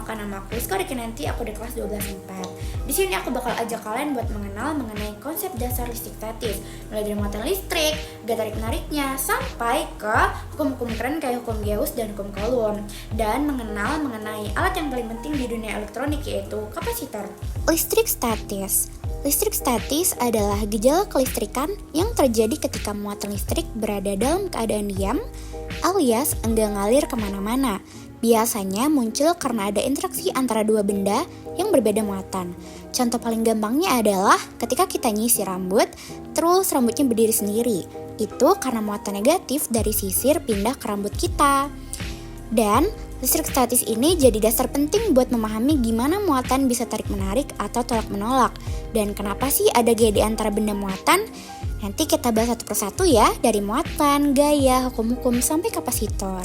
perkenalkan nama aku Rizka Nanti aku di kelas 12 4. Di sini aku bakal ajak kalian buat mengenal mengenai konsep dasar listrik statis, mulai dari muatan listrik, gaya tarik-menariknya, sampai ke hukum-hukum keren kayak hukum Gauss dan hukum Coulomb, dan mengenal mengenai alat yang paling penting di dunia elektronik yaitu kapasitor. Listrik statis. Listrik statis adalah gejala kelistrikan yang terjadi ketika muatan listrik berada dalam keadaan diam alias enggak ngalir kemana-mana. Biasanya muncul karena ada interaksi antara dua benda yang berbeda muatan. Contoh paling gampangnya adalah ketika kita nyisir rambut, terus rambutnya berdiri sendiri. Itu karena muatan negatif dari sisir pindah ke rambut kita. Dan listrik statis ini jadi dasar penting buat memahami gimana muatan bisa tarik-menarik atau tolak-menolak. Dan kenapa sih ada gaya di antara benda muatan? Nanti kita bahas satu persatu ya, dari muatan, gaya, hukum-hukum, sampai kapasitor.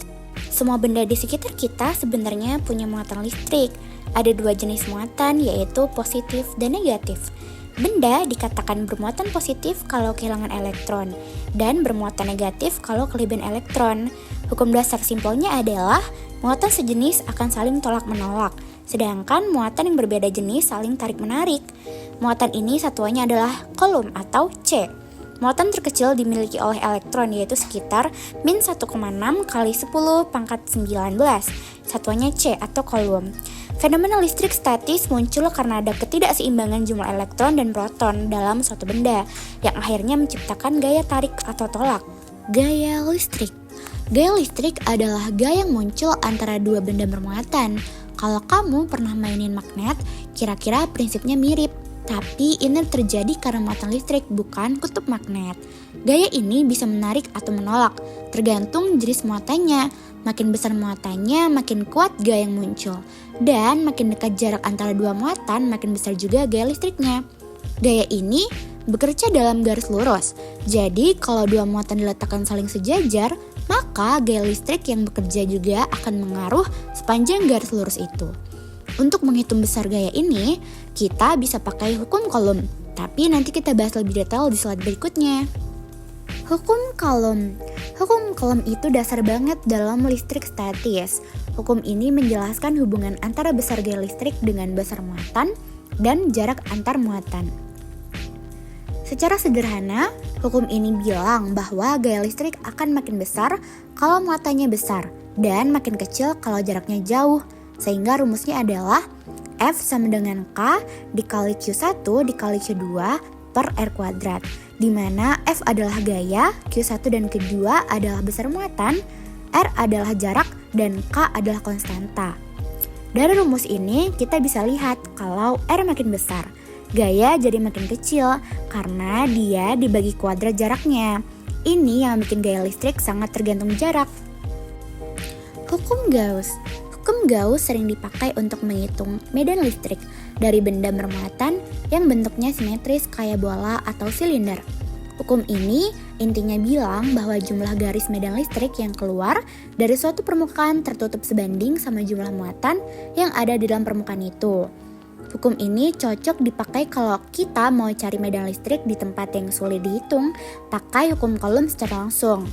Semua benda di sekitar kita sebenarnya punya muatan listrik. Ada dua jenis muatan, yaitu positif dan negatif. Benda dikatakan bermuatan positif kalau kehilangan elektron, dan bermuatan negatif kalau kelebihan elektron. Hukum dasar simpelnya adalah muatan sejenis akan saling tolak-menolak, sedangkan muatan yang berbeda jenis saling tarik-menarik. Muatan ini satuannya adalah Coulomb atau C. Muatan terkecil dimiliki oleh elektron yaitu sekitar min 1,6 kali 10 pangkat 19. Satuannya C atau Coulomb. Fenomena listrik statis muncul karena ada ketidakseimbangan jumlah elektron dan proton dalam suatu benda yang akhirnya menciptakan gaya tarik atau tolak. Gaya listrik. Gaya listrik adalah gaya yang muncul antara dua benda bermuatan. Kalau kamu pernah mainin magnet, kira-kira prinsipnya mirip. Tapi ini terjadi karena muatan listrik, bukan kutub magnet. Gaya ini bisa menarik atau menolak, tergantung jenis muatannya. Makin besar muatannya, makin kuat gaya yang muncul. Dan makin dekat jarak antara dua muatan, makin besar juga gaya listriknya. Gaya ini bekerja dalam garis lurus. Jadi kalau dua muatan diletakkan saling sejajar, maka gaya listrik yang bekerja juga akan mengaruh sepanjang garis lurus itu. Untuk menghitung besar gaya ini, kita bisa pakai hukum Coulomb, tapi nanti kita bahas lebih detail di slide berikutnya. Hukum Coulomb. Hukum Coulomb itu dasar banget dalam listrik statis. Hukum ini menjelaskan hubungan antara besar gaya listrik dengan besar muatan dan jarak antar muatan. Secara sederhana, hukum ini bilang bahwa gaya listrik akan makin besar kalau muatannya besar dan makin kecil kalau jaraknya jauh. Sehingga rumusnya adalah F sama dengan K dikali Q1 dikali Q2 per R kuadrat, di mana F adalah gaya, Q1 dan Q2 adalah besar muatan, R adalah jarak, dan K adalah konstanta. Dari rumus ini kita bisa lihat kalau R makin besar, gaya jadi makin kecil karena dia dibagi kuadrat jaraknya. Ini yang bikin gaya listrik sangat tergantung jarak. Hukum Gauss. Hukum Gauss sering dipakai untuk menghitung medan listrik dari benda bermuatan yang bentuknya simetris kayak bola atau silinder. Hukum ini intinya bilang bahwa jumlah garis medan listrik yang keluar dari suatu permukaan tertutup sebanding sama jumlah muatan yang ada di dalam permukaan itu. Hukum ini cocok dipakai kalau kita mau cari medan listrik di tempat yang sulit dihitung pakai hukum Coulomb secara langsung.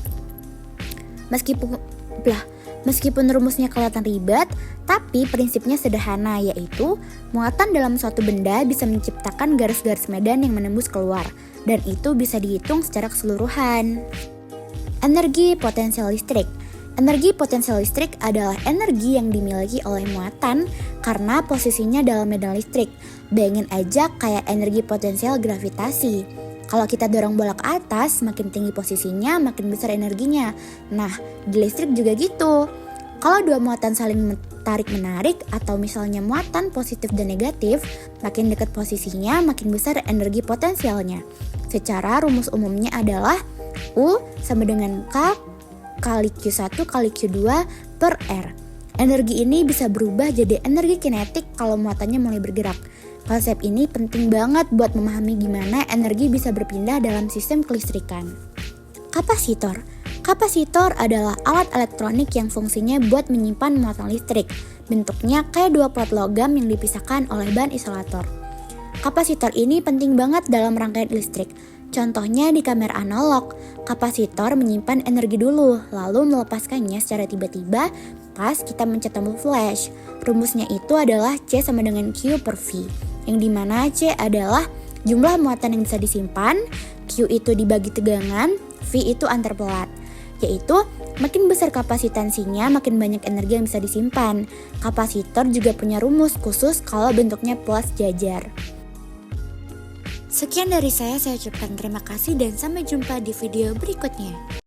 Meskipun rumusnya kelihatan ribet, tapi prinsipnya sederhana, yaitu muatan dalam suatu benda bisa menciptakan garis-garis medan yang menembus keluar, dan itu bisa dihitung secara keseluruhan. Energi potensial listrik. Energi potensial listrik adalah energi yang dimiliki oleh muatan karena posisinya dalam medan listrik. Bayangin aja kayak energi potensial gravitasi. Kalau kita dorong bola ke atas, makin tinggi posisinya, makin besar energinya. Nah, di listrik juga gitu. Kalau dua muatan saling tarik-menarik atau misalnya muatan positif dan negatif, makin dekat posisinya, makin besar energi potensialnya. Secara rumus umumnya adalah U sama dengan K kali Q1 kali Q2 per R. Energi ini bisa berubah jadi energi kinetik kalau muatannya mulai bergerak. Konsep ini penting banget buat memahami gimana energi bisa berpindah dalam sistem kelistrikan. Kapasitor. Kapasitor adalah alat elektronik yang fungsinya buat menyimpan muatan listrik. Bentuknya kayak dua plat logam yang dipisahkan oleh bahan isolator. Kapasitor ini penting banget dalam rangkaian listrik. Contohnya di kamera analog, kapasitor menyimpan energi dulu, lalu melepaskannya secara tiba-tiba pas kita mencet tombol flash. Rumusnya itu adalah C sama dengan Q per V, yang dimana C adalah jumlah muatan yang bisa disimpan, Q itu dibagi tegangan, V itu antar pelat. Yaitu makin besar kapasitansinya, makin banyak energi yang bisa disimpan. Kapasitor juga punya rumus khusus kalau bentuknya plus jajar. Sekian dari saya ucapkan terima kasih dan sampai jumpa di video berikutnya.